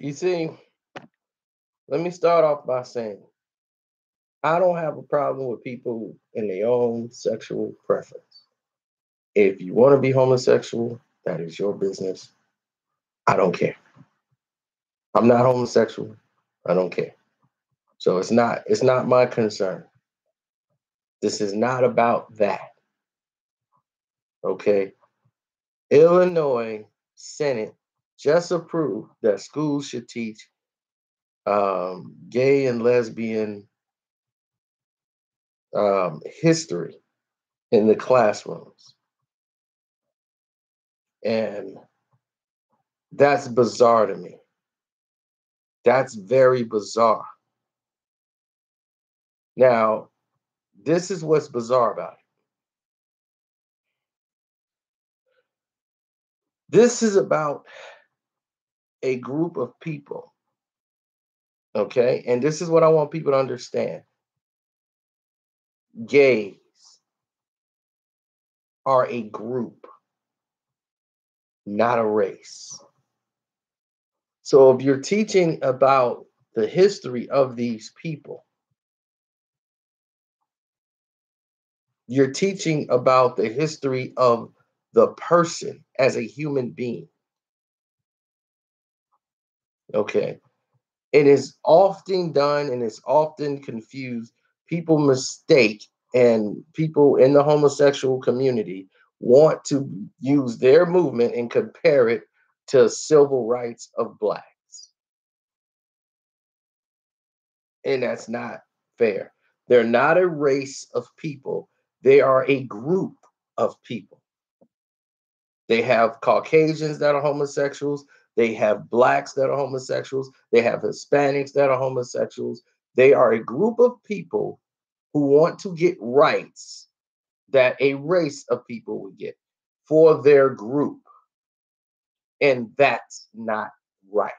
You see, let me start off by saying I don't have a problem with people in their own sexual preference. If you want to be homosexual, that is your business. I don't care. I'm not homosexual. I don't care. So it's not my concern. This is not about that. Okay. Illinois Senate just approved that schools should teach gay and lesbian history in the classrooms. And that's bizarre to me. That's very bizarre. Now, this is what's bizarre about it. This is about a group of people, okay? And this is what I want people to understand. Gays are a group, not a race. So if you're teaching about the history of these people, you're teaching about the history of the person as a human being. Okay. It is often done and it's often confused. People mistake, and people in the homosexual community want to use their movement and compare it to civil rights of blacks. And that's not fair. They're not a race of people, they are a group of people. They have Caucasians that are homosexuals. They have blacks that are homosexuals. They have Hispanics that are homosexuals. They are a group of people who want to get rights that a race of people would get for their group. And that's not right.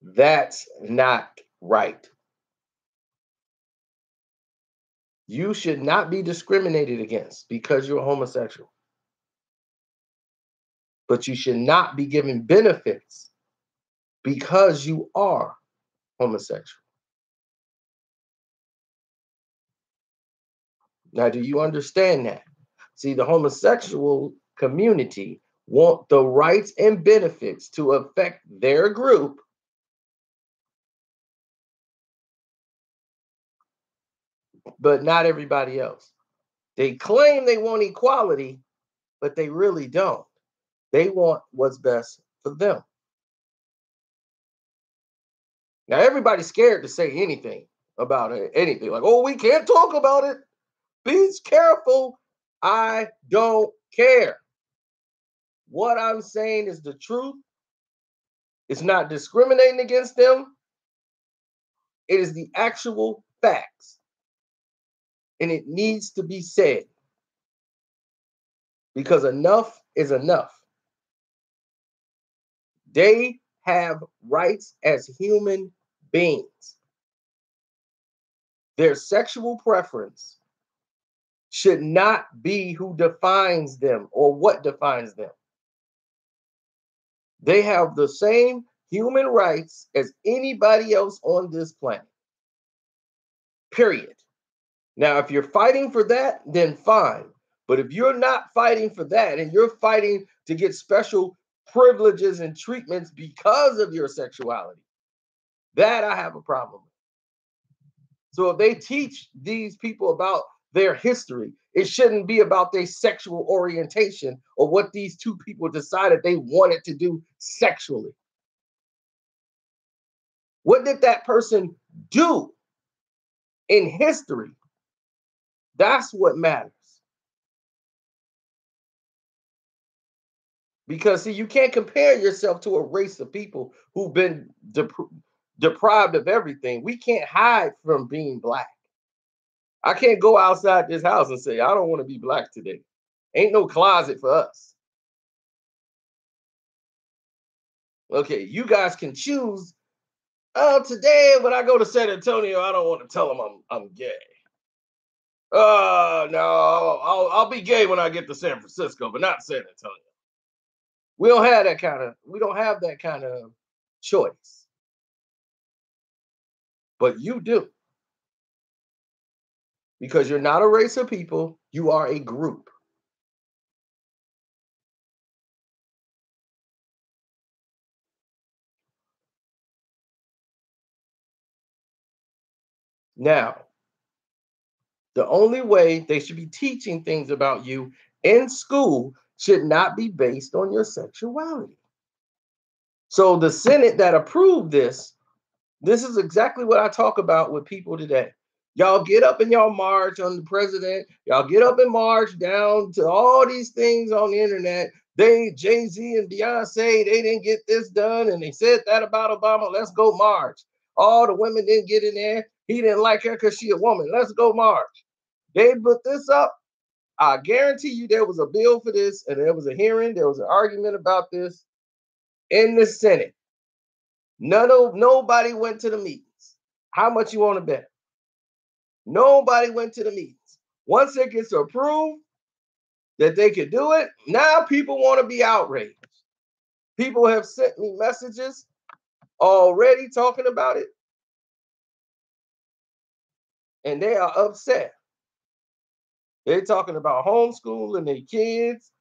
That's not right. You should not be discriminated against because you're homosexual. But you should not be given benefits because you are homosexual. Now, do you understand that? See, the homosexual community want the rights and benefits to affect their group, but not everybody else. They claim they want equality, but they really don't. They want what's best for them. Now, everybody's scared to say anything about it, anything. Like, oh, we can't talk about it. Be careful. I don't care. What I'm saying is the truth. It's not discriminating against them. It is the actual facts. And it needs to be said because enough is enough. They have rights as human beings. Their sexual preference should not be who defines them or what defines them. They have the same human rights as anybody else on this planet. Period. Now, if you're fighting for that, then fine. But if you're not fighting for that and you're fighting to get special privileges and treatments because of your sexuality, that I have a problem with. So if they teach these people about their history, it shouldn't be about their sexual orientation or what these two people decided they wanted to do sexually. What did that person do in history? That's what matters. Because see, you can't compare yourself to a race of people who've been deprived of everything. We can't hide from being black. I can't go outside this house and say, I don't want to be black today. Ain't no closet for us. Okay, you guys can choose. Oh, today when I go to San Antonio, I don't want to tell them I'm gay. Oh no, I'll be gay when I get to San Francisco, but not San Antonio. We don't have that kind of choice. But you do, because you're not a race of people, you are a group. Now, the only way they should be teaching things about you in school should not be based on your sexuality. So the Senate that approved this is exactly what I talk about with people today. Y'all get up and y'all march on the president. Y'all get up and march down to all these things on the internet. They, Jay-Z and Beyonce, they didn't get this done, and they said that about Obama. Let's go march. All the women didn't get in there. He didn't like her because she a woman. Let's go march. They put this up. I guarantee you there was a bill for this, and there was a hearing, there was an argument about this in the Senate. Nobody went to the meetings. How much you want to bet? Nobody went to the meetings. Once it gets approved that they could do it, now people want to be outraged. People have sent me messages already talking about it, and they are upset. They're talking about homeschooling their kids.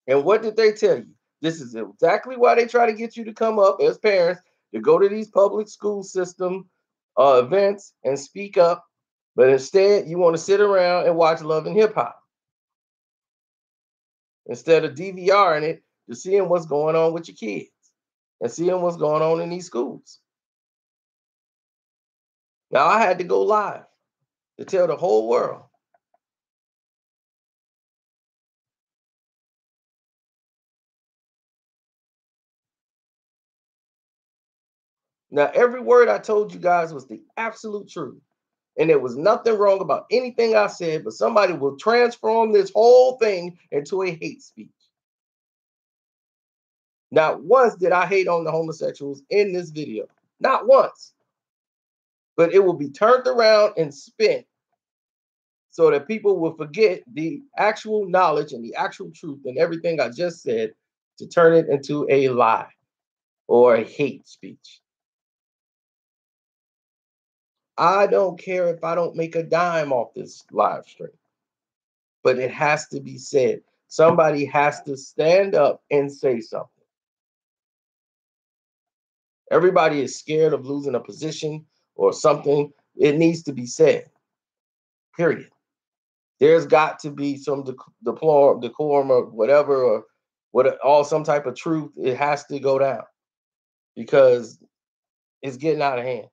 And what did they tell you? This is exactly why they try to get you to come up as parents to go to these public school system events and speak up. But instead, you want to sit around and watch Love and Hip Hop instead of DVRing it to seeing what's going on with your kids and seeing what's going on in these schools. Now, I had to go live to tell the whole world. Now, every word I told you guys was the absolute truth. And there was nothing wrong about anything I said, but somebody will transform this whole thing into a hate speech. Not once did I hate on the homosexuals in this video. Not once. But it will be turned around and spent so that people will forget the actual knowledge and the actual truth and everything I just said to turn it into a lie or a hate speech. I don't care if I don't make a dime off this live stream, but it has to be said. Somebody has to stand up and say something. Everybody is scared of losing a position or something. It needs to be said, period. There's got to be some decorum or whatever, or some type of truth. It has to go down because it's getting out of hand.